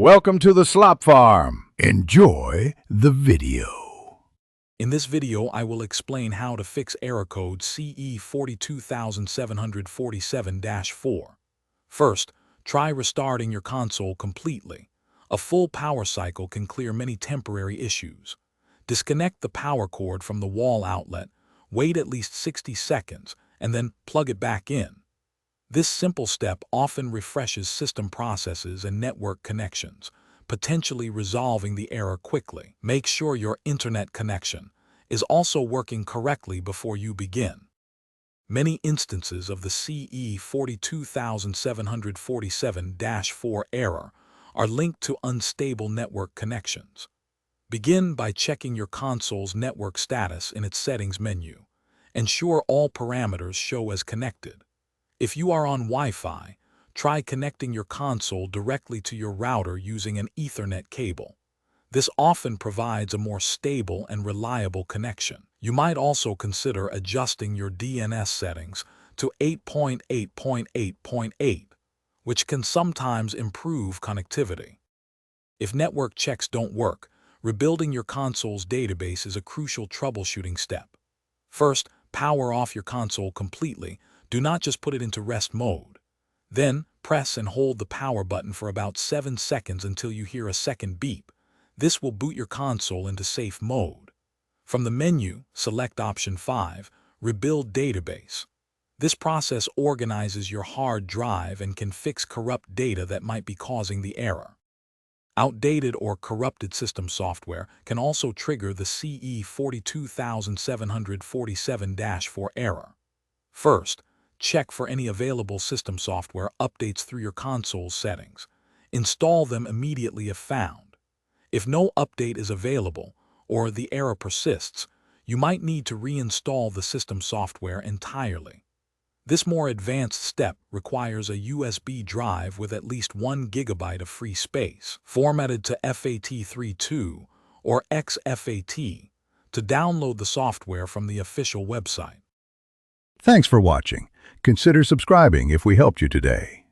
Welcome to the Slop Farm. Enjoy the video. In this video, I will explain how to fix error code CE-42747-4. First, try restarting your console completely. A full power cycle can clear many temporary issues. Disconnect the power cord from the wall outlet, wait at least 60 seconds, and then plug it back in. This simple step often refreshes system processes and network connections, potentially resolving the error quickly. Make sure your internet connection is also working correctly before you begin. Many instances of the CE-42747-4 error are linked to unstable network connections. Begin by checking your console's network status in its settings menu. Ensure all parameters show as connected. If you are on Wi-Fi, try connecting your console directly to your router using an Ethernet cable. This often provides a more stable and reliable connection. You might also consider adjusting your DNS settings to 8.8.8.8, which can sometimes improve connectivity. If network checks don't work, rebuilding your console's database is a crucial troubleshooting step. First, power off your console completely. Do not just put it into rest mode. Then, press and hold the power button for about 7 seconds until you hear a second beep. This will boot your console into safe mode. From the menu, select option 5, Rebuild Database. This process organizes your hard drive and can fix corrupt data that might be causing the error. Outdated or corrupted system software can also trigger the CE-42747-4 error. First, check for any available system software updates through your console's settings. Install them immediately if found. If no update is available or the error persists, you might need to reinstall the system software entirely. This more advanced step requires a USB drive with at least 1 GB of free space, formatted to FAT32 or XFAT, to download the software from the official website. Thanks for watching. Consider subscribing if we helped you today.